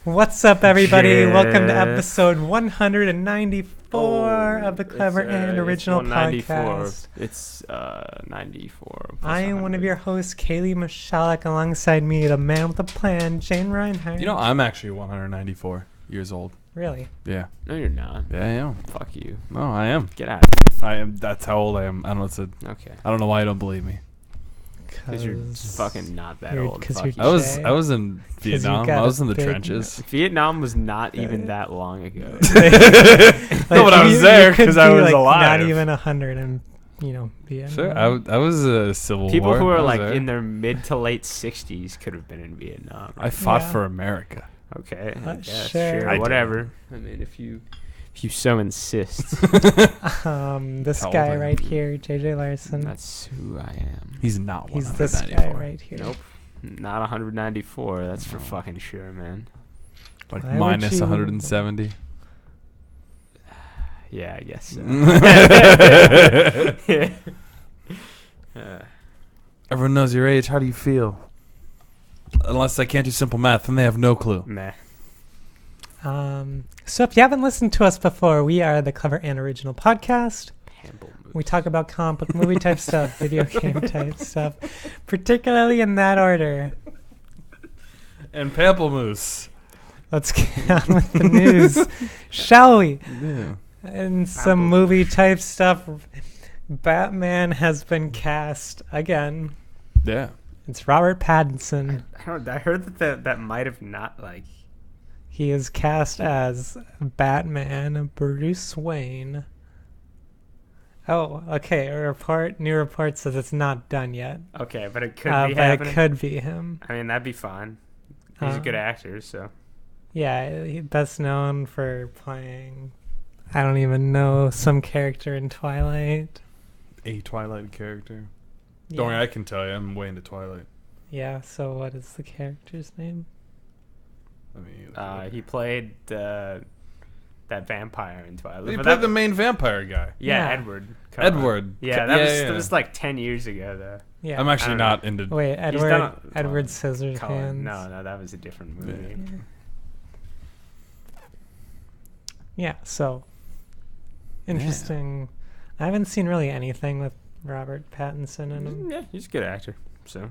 What's up, everybody? Welcome to episode 194 of the Clever and Original Podcast. It's 94. I am one of your hosts, Kayley Misialek. Alongside me, the man with a plan, Jayden Reinhart. You know, I'm actually 194 years old. Really? Yeah. No, you're not. Yeah, I am. Fuck you. No, I am. Get out of here. I am. That's how old I am. I don't know. Okay. I don't know why you don't believe me. Because you're fucking not that old. Fuck you. I was in Vietnam. I was in the trenches. Vietnam was not even that long ago. No, but I was there because I was alive. Not even 100 and, Vietnam. Sure, I was a Civil People War. People who are like in their mid to late 60s could have been in Vietnam. I fought for America. Okay. Sure. Whatever. I mean, if you so insist. This guy right here, JJ Larson. That's who I am. He's not 194. He's this guy right here. Nope. Not 194. That's for fucking sure, man. Like minus 170. Yeah, I guess so. Everyone knows your age. How do you feel? Unless they can't do simple math, then they have no clue. Meh. So if you haven't listened to us before, we are the Clever and Original Podcast. We talk about comic book movie type stuff, video game type stuff, particularly in that order. And Pamplemousse. Let's get on with the news, shall we? Yeah. And some movie type stuff. Batman has been cast again. Yeah. It's Robert Pattinson. I heard that might have not He is cast as Batman, Bruce Wayne. Oh, okay. New report says it's not done yet. Okay, but it could be happening. It could be him. I mean, that'd be fine. He's a good actor, so. Yeah, he's best known for playing, I don't even know, some character in Twilight. A Twilight character. Yeah. Don't worry, I can tell you. I'm way into Twilight. Yeah, so what is the character's name? He played that vampire in Twilight. He played the main vampire guy. Yeah, Edward. Edward. Yeah, that was like 10 years ago, though. Yeah. I'm actually not into... Wait, Edward Scissorhands. No, that was a different movie. Yeah, so... Interesting. I haven't seen really anything with Robert Pattinson in him. Yeah, he's a good actor. So,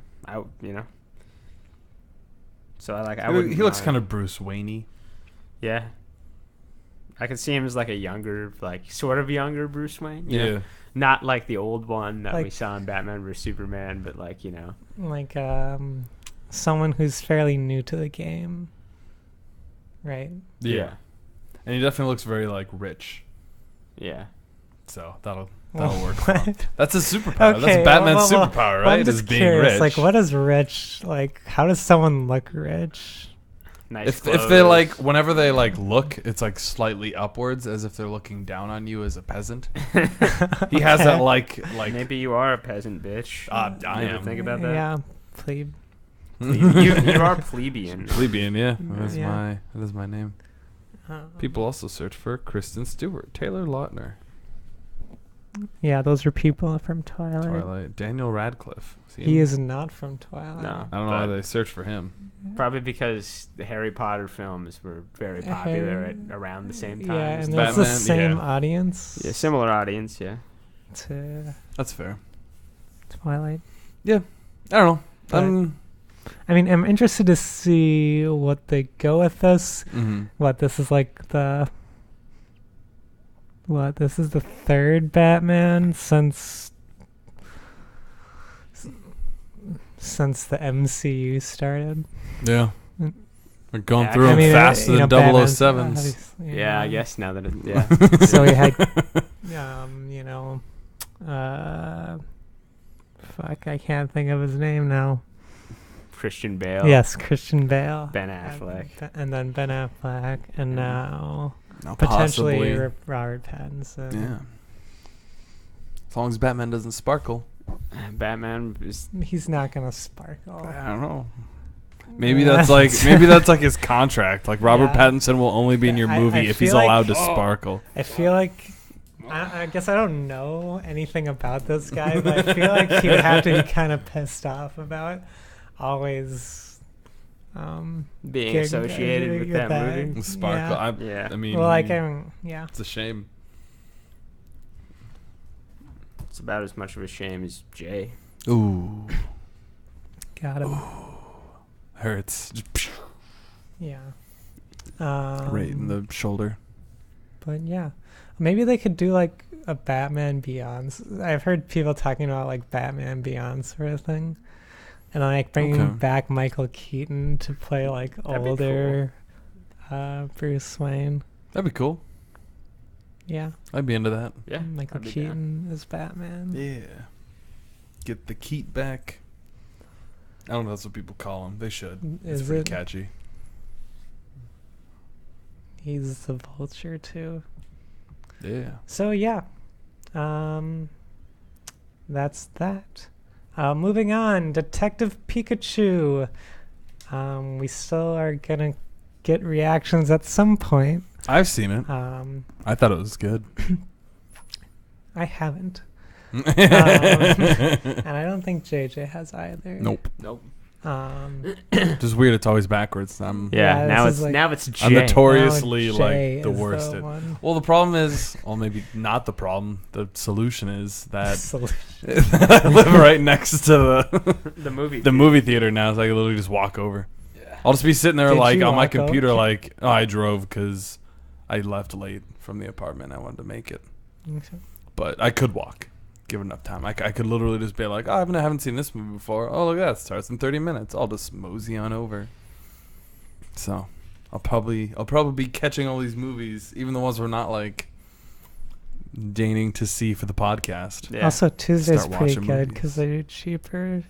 So he looks kind of Bruce Wayne-y. Yeah. I could see him as like a younger, sort of younger Bruce Wayne. You know? Not like the old one that we saw in Batman vs Superman, but someone who's fairly new to the game. Right? Yeah. And he definitely looks very rich. Yeah. So that'll work. That's a superpower. Okay, that's Batman's superpower, right? I'm just curious, rich. What is rich? How does someone look rich? Nice. If they whenever they look, it's slightly upwards, as if they're looking down on you as a peasant. He has that Maybe you are a peasant, bitch. I am. Think about that. Yeah, plebe. You are plebeian. Plebeian, yeah. That is my name. People also search for Kristen Stewart, Taylor Lautner. Yeah, those are people from Twilight. Daniel Radcliffe. He is not from Twilight. No, I don't know why they search for him. Probably because the Harry Potter films were very popular around the same time. Yeah, and it's the same audience. Yeah, similar audience, yeah. To That's fair. Twilight. Yeah, I don't know. I'm interested to see what they go with this. Mm-hmm. This is the third Batman since the MCU started. Yeah. We're going through them faster than 007s. Yeah, I guess now that yeah. So we had, I can't think of his name now. Christian Bale. Yes, Christian Bale. Ben Affleck. And then Ben Affleck, and now potentially potentially Robert Pattinson. Yeah. As long as Batman doesn't sparkle. Batman is... He's not gonna sparkle. I don't know. Maybe that's his contract. Robert Pattinson will only be in your movie if he's allowed to sparkle. I feel like I guess I don't know anything about this guy, but I feel like he would have to be kind of pissed off about always being associated with that movie. Sparkle. Yeah. I mean, well, yeah. It's a shame. It's about as much of a shame as Jay. Ooh. Got him. Hurts. Yeah. Right in the shoulder. But yeah, maybe they could do like a Batman Beyond. I've heard people talking about like Batman Beyond sort of thing, and like bringing back Michael Keaton to play like older Bruce Wayne. That'd be cool. Yeah, I'd be into that. Yeah, Michael Keaton is Batman. Yeah, get the Keat back. I don't know if that's what people call him. They should. It's pretty catchy. He's the Vulture too. Yeah. So yeah, that's that. Moving on, Detective Pikachu. We still are gonna get reactions at some point. I've seen it. I thought it was good. I haven't. And I don't think JJ has either. Nope. Just weird. It's always backwards. Yeah. Now it's Jay. I'm notoriously like the worst. Well, the problem is, maybe not the problem. The solution is that I live right next to the movie theater now, so I can literally just walk over. Yeah. I'll just be sitting there on my computer, I drove because I left late from the apartment. I wanted to make it, but I could walk. Give enough time. I could literally just be like, I haven't seen this movie before. Oh, look at that. It starts in 30 minutes. I'll just mosey on over. So I'll probably be catching all these movies, even the ones we're not like deigning to see for the podcast. Yeah. Also, Tuesday's pretty good because they're cheaper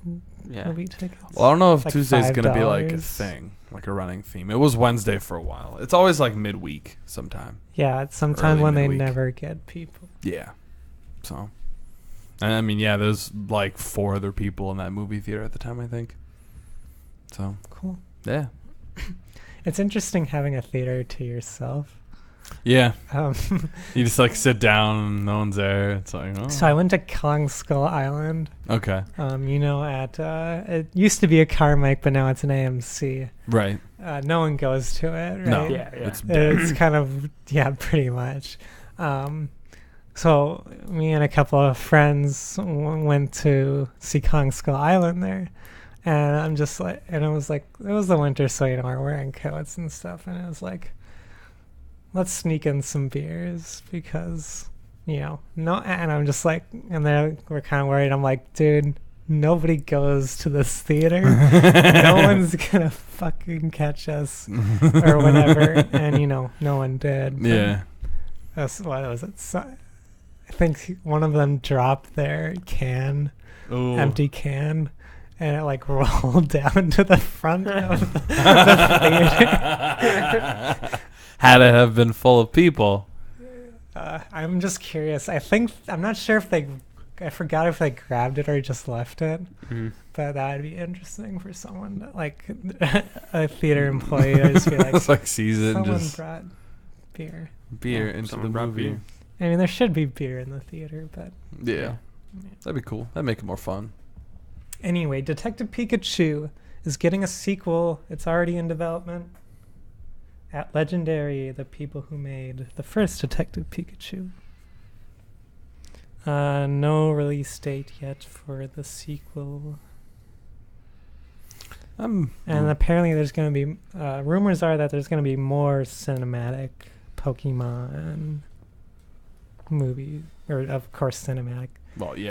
movie tickets. Well, I don't know if Tuesday's going to be like a thing, like a running theme. It was Wednesday for a while. It's always like midweek sometime. Yeah, it's sometime when they never get people. Yeah. So... And I mean, there's like 4 other people in that movie theater at the time, I think. So cool. Yeah. It's interesting having a theater to yourself. Yeah. You just like sit down and no one's there. It's like, oh. So I went to Kong Skull Island. Okay. At it used to be a Carmike, but now it's an AMC. Right. No one goes to it, right? No. Yeah. It's kind of pretty much. So me and a couple of friends went to see Kong Skull Island there, and I'm just like, and it was the winter, so we're wearing coats and stuff, and it was like, let's sneak in some beers because no, and I'm just like, and we're kind of worried. I'm like, dude, nobody goes to this theater. No one's gonna fucking catch us or whatever, and no one did. Yeah. What was it? I think one of them dropped their empty can, and it like rolled down to the front of the theater. Had it have been full of people. I'm just curious. I'm not sure if I forgot if they grabbed it or just left it. Mm-hmm. But that would be interesting for someone to, like a theater employee to just be like, it's like season. Someone brought beer into the movie. Beer. I mean, there should be beer in the theater, but... Yeah. That'd be cool. That'd make it more fun. Anyway, Detective Pikachu is getting a sequel. It's already in development. At Legendary, the people who made the first Detective Pikachu. No release date yet for the sequel. And apparently there's going to be... rumors are that there's going to be more cinematic Pokemon... movie, or of course cinematic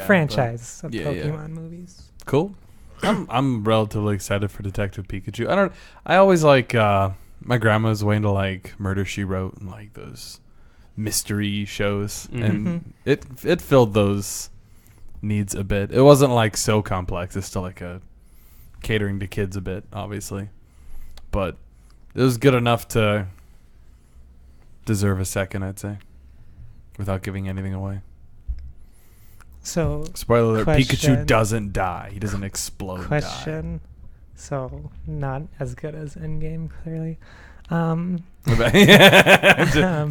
franchise of Pokemon movies. Cool. I'm relatively excited for Detective Pikachu. I always like my grandma's way into like Murder She Wrote and like those mystery shows, and it filled those needs a bit. It wasn't like so complex. It's still like a catering to kids a bit, obviously, but it was good enough to deserve a second, I'd say. Without giving anything away. So, spoiler alert, Pikachu doesn't die. He doesn't explode. Question. So, not as good as Endgame, clearly.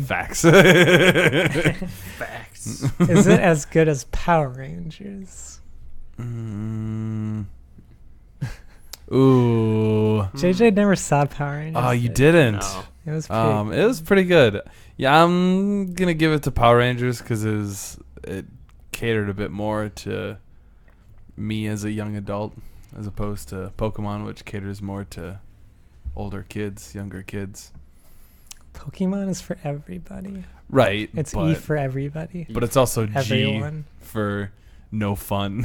Facts. Facts. Is it as good as Power Rangers? Ooh. JJ never saw Power Rangers. Oh, you didn't? No. It was pretty good. Yeah, I'm going to give it to Power Rangers because it catered a bit more to me as a young adult as opposed to Pokemon, which caters more to older kids, younger kids. Pokemon is for everybody. Right. It's E for everybody. But it's also Everyone. G for no fun.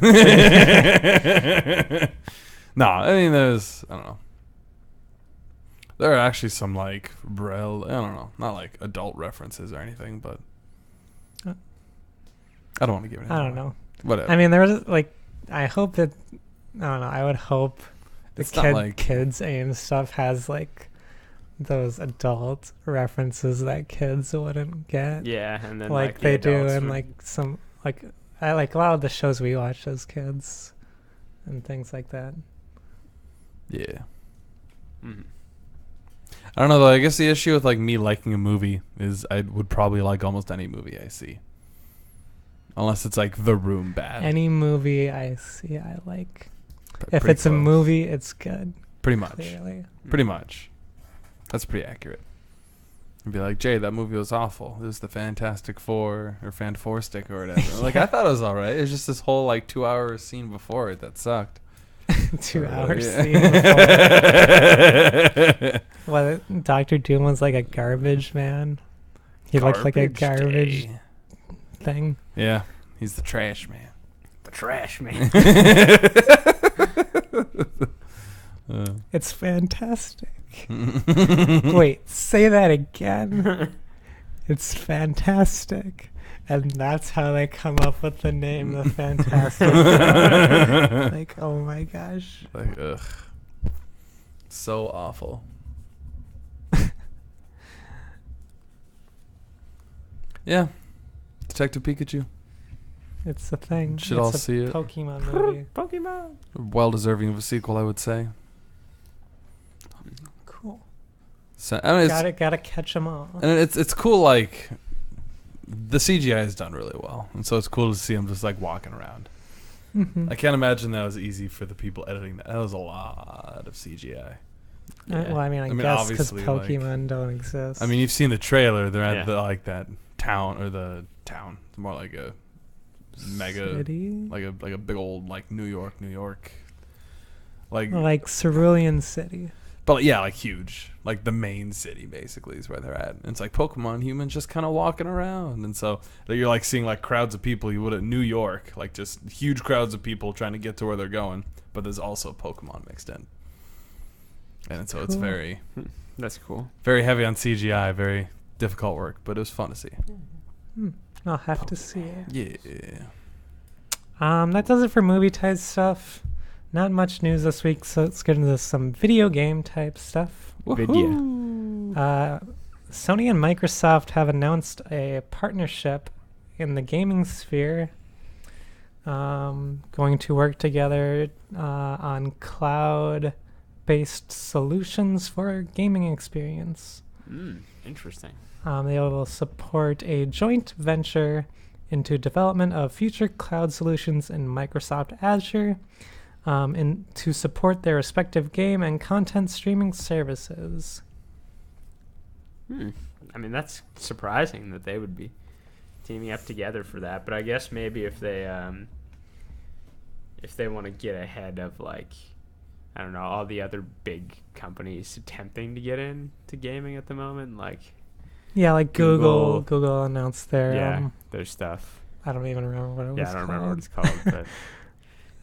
No, I mean, I don't know. There are actually some, like, Braille, I don't know, not like adult references or anything, but I don't want to give it anything. I don't know. Whatever. I mean, there was, like, I hope that, I don't know, I would hope the Kids AIM stuff has, like, those adult references that kids wouldn't get. Yeah, and then, like they do in, like, some, like, I like a lot of the shows we watch as kids and things like that. Yeah. Mm-hmm. I don't know, though. I guess the issue with, like, me liking a movie is I would probably like almost any movie I see. Unless it's, like, The Room bad. Any movie I see, I like. If it's close. A movie, it's good. Pretty much. Clearly. Pretty much. That's pretty accurate. I'd be like, Jay, that movie was awful. It was the Fantastic Four or Fan-4-Stick or whatever. Like, I thought it was all right. It was just this whole, like, 2-hour scene before it that sucked. 2 hours scene. What? Dr. Doom was like a garbage man. He looked like a garbage thing. Yeah, he's the trash man. The trash man. It's fantastic. Wait, say that again. It's fantastic. And that's how they come up with the name, the Fantastic Four. Like, oh my gosh. Like, ugh. So awful. Yeah. Detective Pikachu. It's a thing. Should all see it. Pokemon movie. Pokemon. Well deserving of a sequel, I would say. Cool. So, I mean, gotta catch them all. And it's cool, like, the CGI is done really well, and so it's cool to see him just, like, walking around. Mm-hmm. I can't imagine that was easy for the people editing that. That was a lot of CGI. Yeah. Well, I mean, guess because Pokemon don't exist. I mean, you've seen the trailer. They're at the, like, that town, or the town. It's more like a mega city? like a big old, like, New York, like Cerulean City. But yeah, like huge, like the main city basically is where they're at. And it's like Pokemon humans just kind of walking around, and so you're like seeing like crowds of people you would at New York, like just huge crowds of people trying to get to where they're going. But there's also Pokemon mixed in, and so it's very that's cool, very heavy on CGI, very difficult work, but it was fun to see. I'll have to see it. Yeah. That does it for movie type stuff. Not much news this week, so let's get into some video game type stuff. Video. Sony and Microsoft have announced a partnership in the gaming sphere, going to work together on cloud-based solutions for gaming experience. Interesting. They will support a joint venture into development of future cloud solutions in Microsoft Azure, and to support their respective game and content streaming services. I mean, that's surprising that they would be teaming up together for that. But I guess maybe if they want to get ahead of, like, I don't know, all the other big companies attempting to get into gaming at the moment, like like Google announced their their stuff. I don't even remember what it was. Yeah, I don't remember what it's called, but.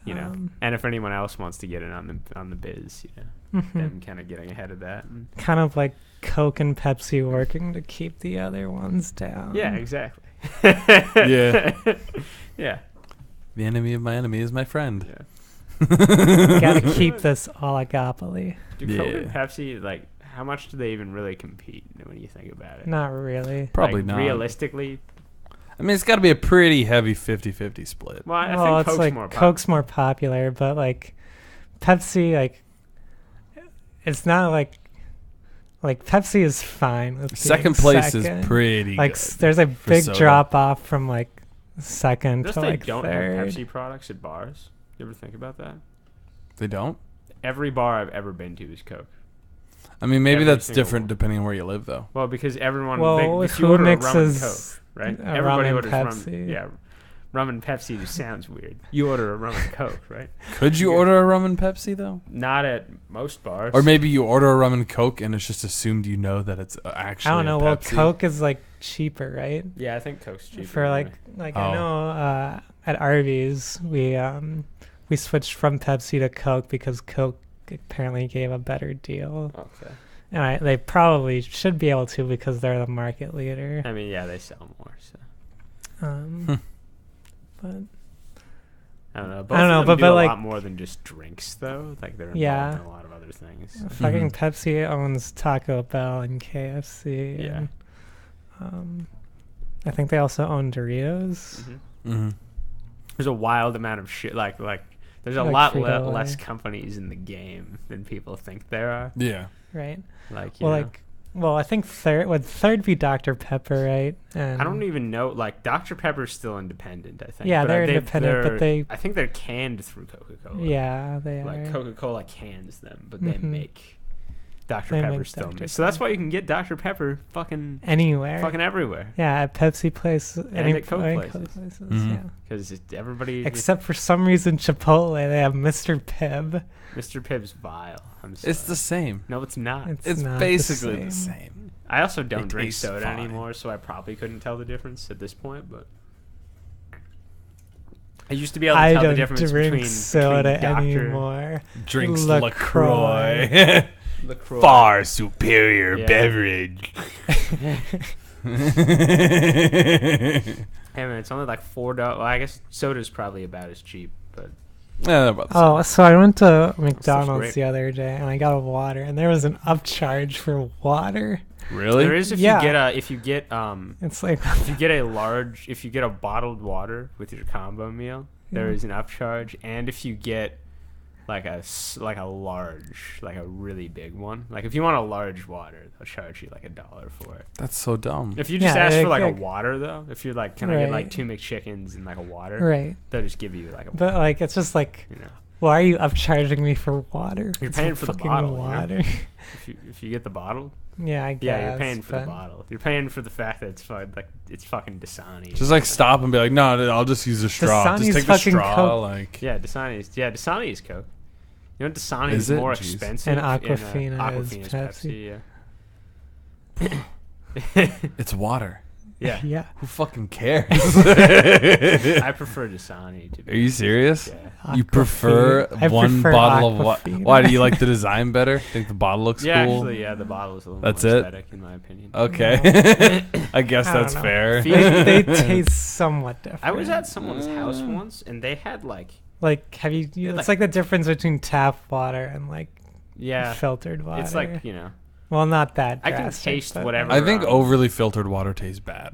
You know, and if anyone else wants to get in on the biz, them kind of getting ahead of that. Kind of like Coke and Pepsi working to keep the other ones down. Yeah, exactly. Yeah. Yeah. The enemy of my enemy is my friend. Yeah. Gotta keep this oligopoly. Do Coke and Pepsi, like, how much do they even really compete when you think about it? Not really. Probably like, not. Realistically. I mean, it's got to be a pretty heavy 50-50 split. Well, I think Coke's more popular, but, like, Pepsi, like, it's not like Pepsi is fine. With second place is pretty like, good. There's a big drop off from, like, second to, like, don't third. Have Pepsi products at bars. You ever think about that? They don't? every bar I've ever been to is Coke. I mean, maybe that's different depending on where you live, though. Well, because everyone, if you order a rum and Coke, right? Everybody orders Pepsi. rum. Yeah, rum and Pepsi just sounds weird. You order a rum and Coke, right? Could you order a rum and Pepsi, though? Not at most bars. Or maybe you order a rum and Coke and it's just assumed you know that it's actually I don't know. a Well, Pepsi. Coke is like cheaper, right? Yeah, I think Coke's cheaper. For I know at Arby's we switched from Pepsi to Coke because Coke apparently gave a better deal. Okay. And they probably should be able to because they're the market leader. I mean, yeah, they sell more. So. But I don't know. Both of them do a lot more than just drinks, though. Like they're involved in a lot of other things. Fucking Pepsi owns Taco Bell and KFC. Yeah. And, I think they also own Doritos. Mm-hmm. Mm-hmm. There's a wild amount of shit. Like there's a lot less companies in the game than people think there are. Yeah. Right. Like I think third be Dr. Pepper, right? And I don't even know. Like Dr. Pepper's still independent, I think. Yeah, they're independent, but I think they're canned through Coca-Cola. Yeah, they are. Like Coca-Cola cans them, but they make Dr. Pepper still. So that's why you can get Dr. Pepper fucking anywhere, fucking everywhere. Yeah, at Pepsi places, and at Coke places. Yeah, because everybody. Except for some reason, Chipotle they have Mr. Pibb. Mr. Pibb's vile. I'm sorry. It's the same. No, it's not. It's not basically the same. I also don't drink soda anymore, so I probably couldn't tell the difference at this point. But I used to be able to tell the difference between soda between anymore. Drinks LaCroix. Far superior beverage. Hey man, it's only like $4. Well, I guess soda's probably about as cheap, but. Yeah, about the same. So I went to McDonald's the other day and I got a water, and there was an upcharge for water. Really? There is if you get it's like if you get a bottled water with your combo meal, there is an upcharge, and if you get like a large, like a really big one, like if you want a large water, they'll charge you like $1 for it. That's so dumb. If you just ask for like a water though, if you're like, can I get like 2 McChickens and like a water, right? They'll just give you like a. But like it's just like, why are you upcharging me for water? You're paying for the bottle. Water. If you get the bottle. Yeah, I guess. Yeah, you're paying for the bottle. You're paying for the fact that it's fucking Dasani. Just like stop and be like, no, I'll just use a straw. Dasani's just take the straw. Coke. Like Dasani is Coke. You know, Dasani is more expensive. And Aquafina is Pepsi. It's water. Yeah. Yeah. Who fucking cares? I prefer Dasani. Are you serious? Yeah. You prefer one bottle of water? Why do you like the design better? Think the bottle looks cool? Actually, the bottle is a little more aesthetic in my opinion. Okay. I guess that's fair. They taste somewhat different. I was at someone's house once, and they had like have you? It's like the difference between tap water and like filtered water. It's like Well, not that I drastic, can taste whatever. I think overly filtered water tastes bad.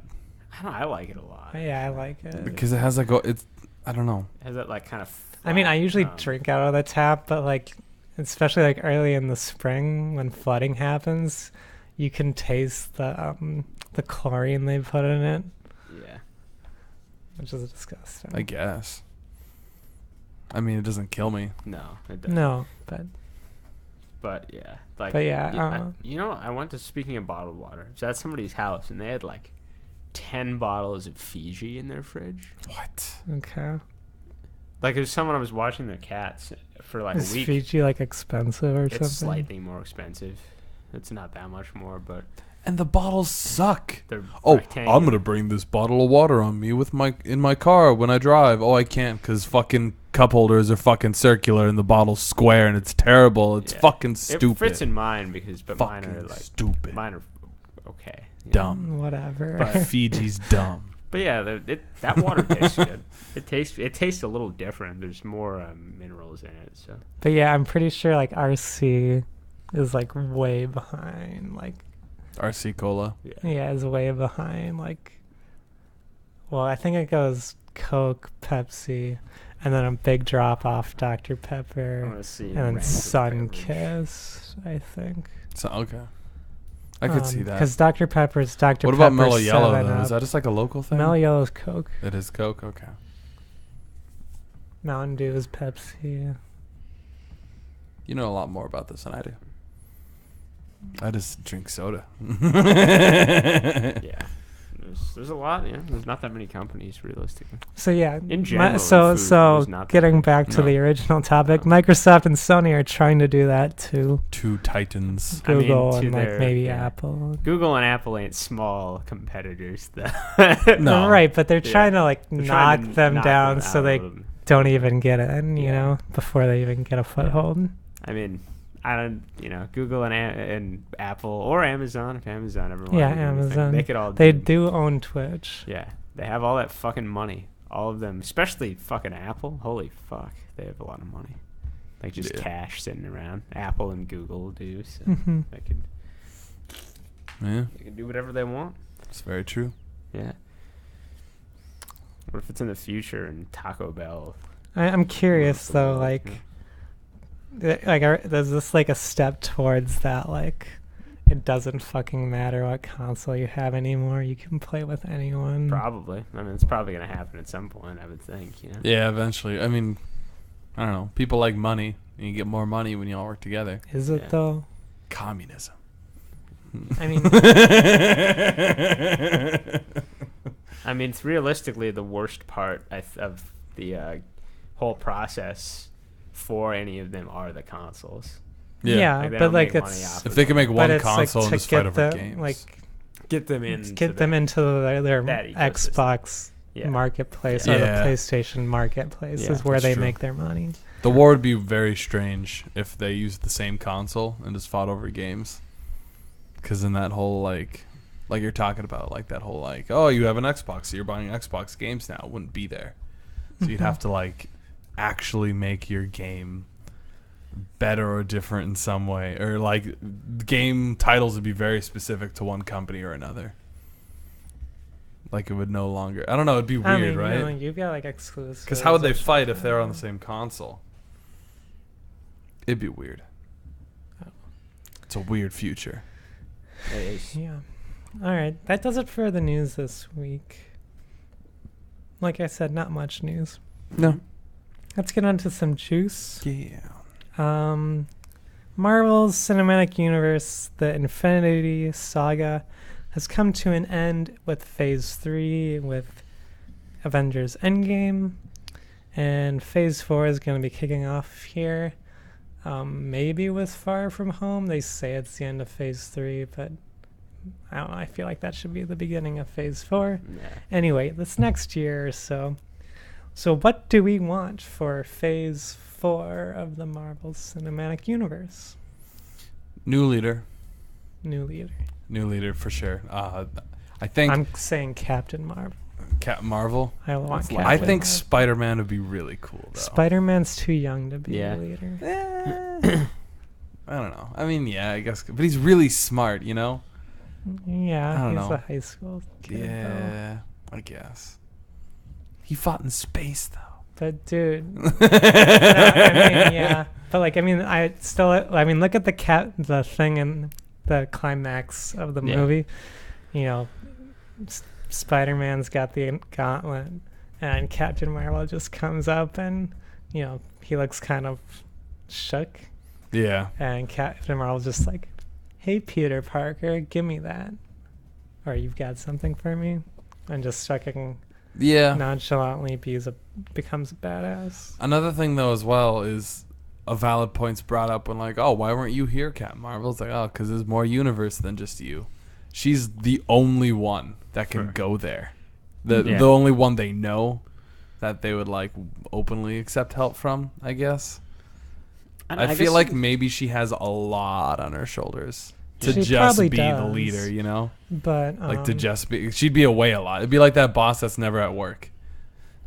I don't know. I like it a lot. Yeah, I like it. Because it has like I don't know. It has that like kind of flat, I mean, I usually drink out of the tap, but like especially like early in the spring when flooding happens, you can taste the chlorine they put in it. Yeah. Which is disgusting. I guess. I mean, it doesn't kill me. No, it doesn't. No, But yeah, like. But yeah, I went to, speaking of bottled water, so at somebody's house, and they had like 10 bottles of Fiji in their fridge. What? Okay. Like there's someone I was watching their cats for like a week. Is Fiji like expensive or something? It's slightly more expensive. It's not that much more, but. And the bottles suck. They're rectangular. I'm gonna bring this bottle of water on me in my car when I drive. Oh, I can't because fucking cup holders are fucking circular and the bottle's square and it's terrible. It's fucking stupid. It fits in mine but mine are like stupid. Mine are okay. Dumb. Whatever. But Fiji's dumb. But yeah, that water tastes good. It tastes a little different. There's more minerals in it. So. But yeah, I'm pretty sure like RC is like way behind like. RC Cola. Yeah, is way behind. Like, well, I think it goes Coke, Pepsi, and then a big drop off Dr. Pepper, and then Sunkist, I think. So okay, I could see that. Because Dr. Pepper is Dr. Pepper. What about Mellow Yellow? Then? Is that just like a local thing? Mellow Yellow is Coke. It is Coke. Okay. Mountain Dew is Pepsi. You know a lot more about this than I do. I just drink soda. Yeah. There's a lot, there's not that many companies realistically. So yeah, in general, so getting back to the original topic, Microsoft and Sony are trying to do that too. Two titans. Google and maybe Apple. Google and Apple ain't small competitors though. No, right, but they're trying to knock them down so they don't even get in, you know, before they even get a foothold. I mean, I don't, Google and Apple or Amazon, if Amazon ever wanted to do Amazon. Anything, they could all They do own Twitch. Yeah, they have all that fucking money. All of them, especially fucking Apple. Holy fuck, they have a lot of money. Like just cash sitting around. Apple and Google do, so they can do whatever they want. That's very true. Yeah. What if it's in the future and Taco Bell? I'm curious though, is this a step towards that? It doesn't fucking matter what console you have anymore. You can play with anyone. Probably. I mean, it's probably gonna happen at some point. I would think. Yeah, eventually. I mean, I don't know. People like money, and you get more money when you all work together. Is it though? Communism. I mean. I mean, it's realistically the worst part of the whole process for any of them are the consoles. Yeah, but it's if they can make one console and just fight over games, get them into their Xbox marketplace or the PlayStation marketplace is where they make their money. The war would be very strange if they used the same console and just fought over games, because in that whole like you're talking about, that whole oh, you have an Xbox, so you're buying Xbox games now, it wouldn't be there. So you'd have to actually make your game better or different in some way, or game titles would be very specific to one company or another. It would no longer, I don't know, it'd be weird, right? You've got exclusive. Because how would they fight if they're on the same console? It'd be weird. It's a weird future. It is. Yeah. All right, that does it for the news this week. Like I said, not much news. No. Let's get on to some juice. Yeah. Marvel's Cinematic Universe, the Infinity Saga, has come to an end with Phase 3 with Avengers Endgame. And Phase 4 is going to be kicking off here. Maybe with Far From Home. They say it's the end of Phase 3, but I don't know. I feel like that should be the beginning of Phase 4. Yeah. Anyway, this next year or so. So what do we want for Phase 4 of the Marvel Cinematic Universe? New leader for sure. I think I'm saying Captain Marvel. Captain Marvel. I want Captain I think Marvel. Spider-Man would be really cool though. Spider-Man's too young to be a leader. I don't know. I mean, yeah, I guess, but he's really smart, Yeah, he's a high school kid. Yeah, though. I guess. He fought in space though. But dude, But look at the thing in the climax of the movie. Spider-Man's got the gauntlet, and Captain Marvel just comes up, and he looks kind of shook. Yeah. And Captain Marvel's just like, "Hey, Peter Parker, give me that," or "You've got something for me," and just fucking nonchalantly becomes a badass. Another thing though as well is a valid point's brought up when why weren't you here, Captain Marvel? It's because there's more universe than just you. She's the only one that can go there. The only one they know that they would openly accept help from, I guess. I feel like maybe she has a lot on her shoulders to just be the leader, But to just be, she'd be away a lot. It'd be like that boss that's never at work.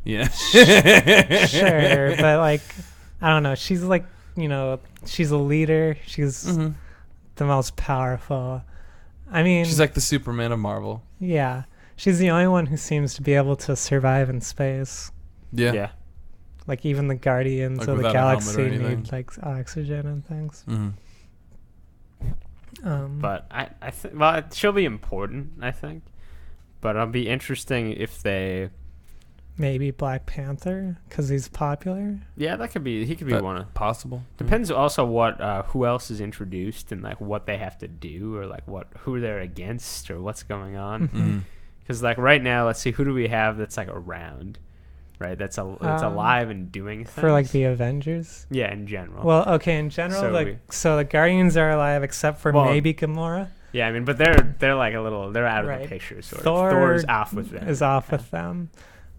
Yeah. Sure, but I don't know. She's she's a leader. She's the most powerful. I mean, she's like the Superman of Marvel. Yeah. She's the only one who seems to be able to survive in space. Yeah. Even the Guardians of the Galaxy need oxygen and things. Mm-hmm. But I think she'll be important, I think. But it'll be interesting if they maybe Black Panther because he's popular. Yeah, that could be. He could be one of possible. Depends also what who else is introduced and like what they have to do or like who they're against or what's going on. Because like right now, let's see, who do we have that's like around, right? That's alive and doing things for like the Avengers. Yeah, in general. Well, okay, in general, so the Guardians are alive except for maybe Gamora. Yeah, I mean, but they're like they're out of the picture. Sort of. Thor's off with them. Is off with them.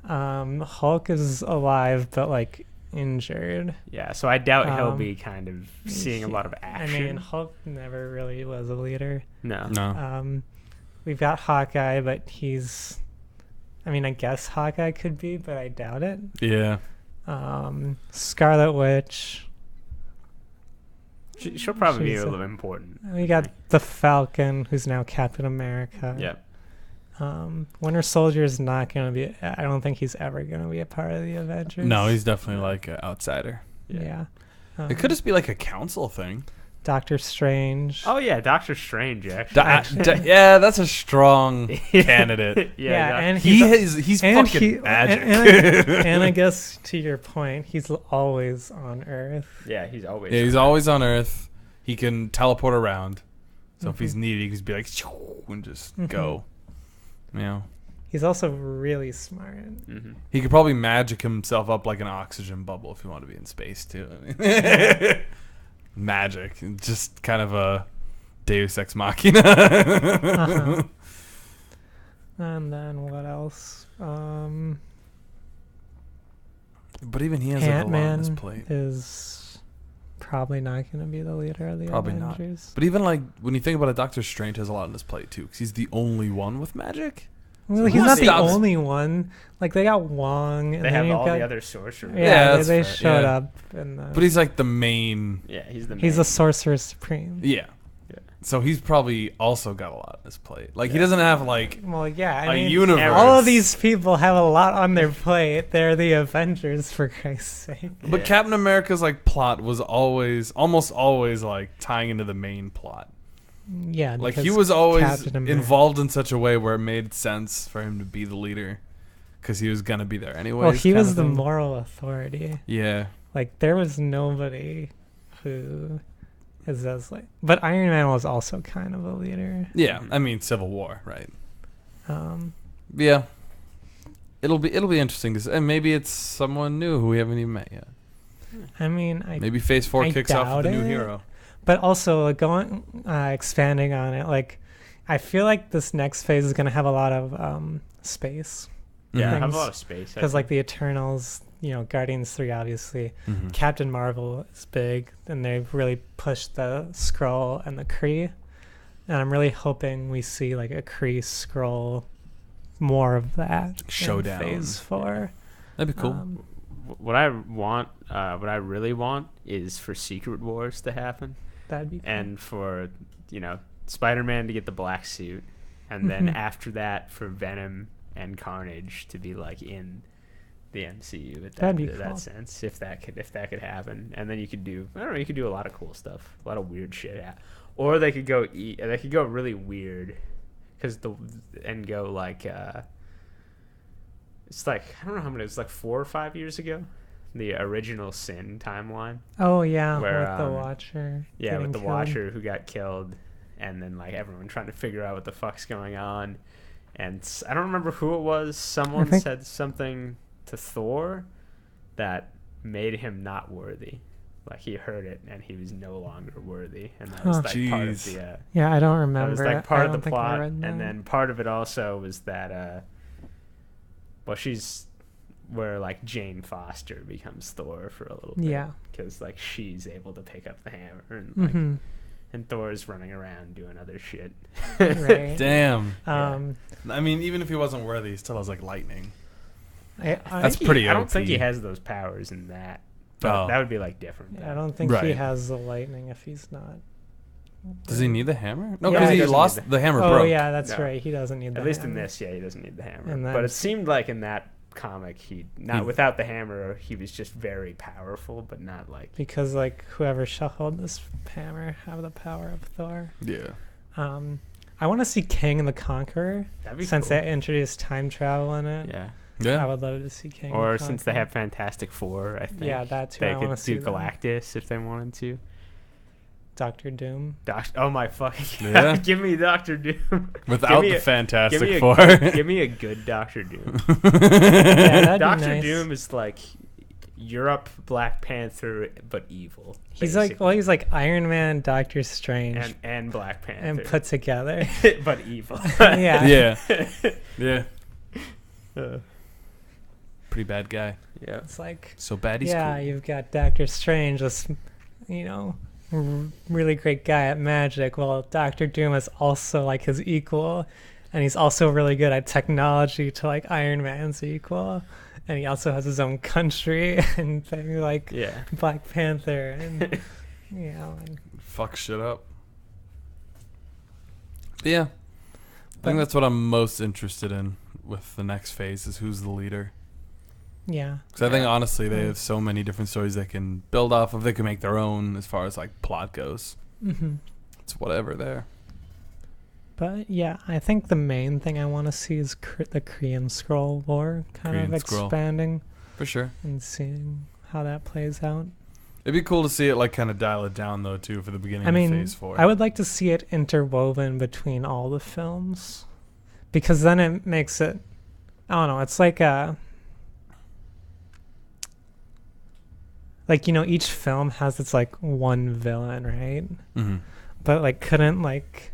Hulk is alive, but like injured. Yeah, so I doubt he'll be kind of seeing a lot of action. I mean, Hulk never really was a leader. No. We've got Hawkeye, but he's. I mean, I guess Hawkeye could be, but I doubt it. Yeah. Scarlet Witch. She'll probably be a little important. We got the Falcon, who's now Captain America. Yep. Winter Soldier is not going to be. I don't think he's ever going to be a part of the Avengers. No, he's definitely like an outsider. Yeah. It could just be like a council thing. Doctor Strange. Oh yeah, Doctor Strange. Actually, yeah, that's a strong candidate. Yeah, and he's fucking magic. And I guess to your point, he's always on Earth. Yeah, he's always. Yeah, he's always on Earth. He can teleport around, so if he's needed, he can just be like, and just go. You know. He's also really smart. He could probably magic himself up like an oxygen bubble if he wanted to be in space too. Magic, just kind of a Deus Ex Machina. And then what else? But even he has Ant-Man a lot on his plate. Is probably not going to be the leader of the Avengers. Not. But even like when you think about it, Doctor Strange has a lot on his plate too, because he's the only one with magic. Well, he's not the only one. Like, they got Wong. And they have all the other sorcerers. Yeah, they showed up. But he's like the main. Yeah, he's the main. He's the Sorcerer Supreme. Yeah. So he's probably also got a lot on his plate. Like, he doesn't have, like, I a mean, universe. All of these people have a lot on their plate. They're the Avengers, for Christ's sake. But Captain America's, like, plot was almost always, like, tying into the main plot. Yeah, like he was always involved in such a way where it made sense for him to be the leader because he was gonna be there anyway. Well, he was the moral authority. Yeah, like there was nobody who is as like. But Iron Man was also kind of a leader. Yeah, I mean Civil War, right? Yeah, it'll be interesting to see, and maybe it's someone new who we haven't even met yet. I mean, maybe Phase 4 kicks off with a new hero. But also expanding on it, like I feel like this next phase is going to have a lot of space. Yeah, have a lot of space. Because like the Eternals, Guardians 3, obviously. Captain Marvel is big, and they've really pushed the Skrull and the Kree. And I'm really hoping we see like a Kree Skrull, more of that showdown in Phase 4. That'd be cool. What I really want is for Secret Wars to happen. That'd be cool. And for, Spider-Man to get the black suit. And then after that, for Venom and Carnage to be, like, in the MCU at that sense, if that could happen. And then you could do, you could do a lot of cool stuff. A lot of weird shit. Or they could go really weird. And go, like, it's like, I don't know how many, it's like 4 or 5 years ago. The original Sin timeline. Oh yeah, with the Watcher. Yeah, with the Watcher who got killed, and then like everyone trying to figure out what the fuck's going on. And I don't remember who it was. Someone said something to Thor that made him not worthy. Like he heard it and he was no longer worthy, and that was like part of the. Yeah, I don't remember. That was like part of the plot, and then part of it also was that. She's. Where like Jane Foster becomes Thor for a little bit, because like she's able to pick up the hammer and like, and Thor's running around doing other shit. Right. Damn. I mean, even if he wasn't worthy, he still has like lightning. That's pretty. I don't think he has those powers in that. But that would be like different. I don't think he has the lightning if he's not. Does he need the hammer? No, because he lost the hammer. Oh broke. Yeah, that's right. He doesn't need the hammer. At least in this, he doesn't need the hammer. But it seemed like in that comic without the hammer he was just very powerful, but not like because like whoever shall hold this hammer have the power of Thor. I want to see King and the Conqueror, that'd be since cool. they introduced time travel in it. Yeah. I would love to see King. Or since they have Fantastic Four, I think. Yeah, that too. They could do Galactus if they wanted to. Doctor Doom. Oh my fucking god! Give me Doctor Doom without the Fantastic Four. Give me a good Doctor Doom. Doctor Doom is like Europe Black Panther, but evil. He's basically. He's like Iron Man, Doctor Strange, and Black Panther, and put together, but evil. Yeah. Pretty bad guy. Yeah, it's like so bad. He's cool. You've got Doctor Strange, this really great guy at magic. Well, Doctor Doom is also like his equal, and he's also really good at technology to like Iron Man's equal, and he also has his own country and things like Black Panther and and fuck shit up. But I think that's what I'm most interested in with the next phase is who's the leader. Yeah. Because I think, honestly, they have so many different stories they can build off of. They can make their own as far as, like, plot goes. Mm-hmm. It's whatever there. But, yeah, I think the main thing I want to see is the Korean Scroll War kind of expanding. For sure. And seeing how that plays out. It'd be cool to see it, like, kind of dial it down, though, too, for the beginning of Phase 4. I would like to see it interwoven between all the films. Because then it makes it... I don't know, it's like a... Like, each film has its, like, one villain, right? Mm-hmm. But, like, couldn't, like...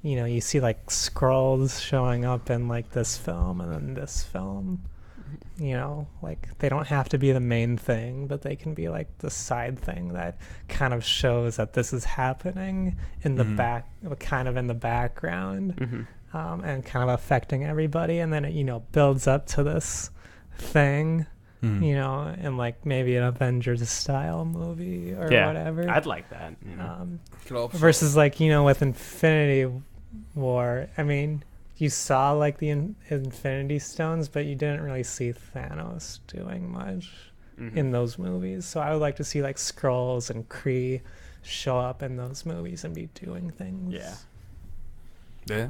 you see, like, Skrulls showing up in, like, this film and then this film. Like, they don't have to be the main thing, but they can be, like, the side thing that kind of shows that this is happening in the back, kind of in the background, and kind of affecting everybody. And then it, builds up to this thing. In like maybe an Avengers style movie or whatever. I'd like that. Versus like, with Infinity War, I mean, you saw like the Infinity Stones, but you didn't really see Thanos doing much in those movies. So I would like to see like Skrulls and Kree show up in those movies and be doing things. Yeah.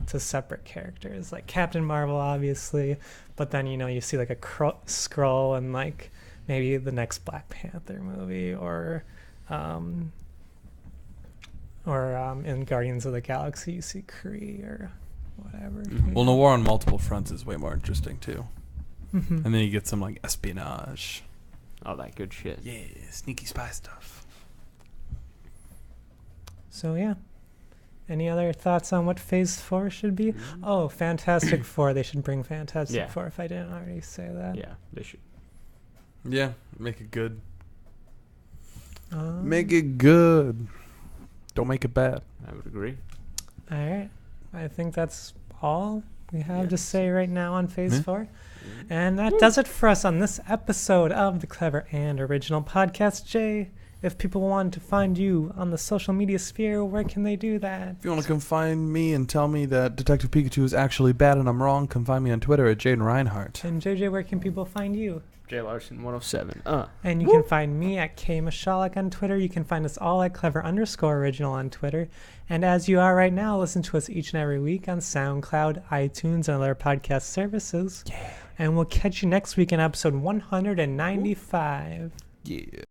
To separate characters, like Captain Marvel, obviously, but then you see like a Skrull and like maybe the next Black Panther movie, or in Guardians of the Galaxy you see Kree or whatever. Well, the war on multiple fronts is way more interesting too, and then you get some like espionage, all that good shit. Yeah, sneaky spy stuff. So yeah. Any other thoughts on what Phase 4 should be? Oh, Fantastic Four. They should bring Fantastic Four if I didn't already say that. Yeah, they should. Yeah, make it good. Make it good. Don't make it bad. I would agree. All right. I think that's all we have to say right now on Phase 4. And that does it for us on this episode of the Clever and Original Podcast. Jay, if people want to find you on the social media sphere, where can they do that? If you want to come find me and tell me that Detective Pikachu is actually bad and I'm wrong, come find me on Twitter at Jayden Reinhart. And JJ, where can people find you? Larson 107. And you can find me at Kayley Misialek on Twitter. You can find us all at Clever_Original on Twitter. And as you are right now, listen to us each and every week on SoundCloud, iTunes, and other podcast services. Yeah. And we'll catch you next week in episode 195. Yeah.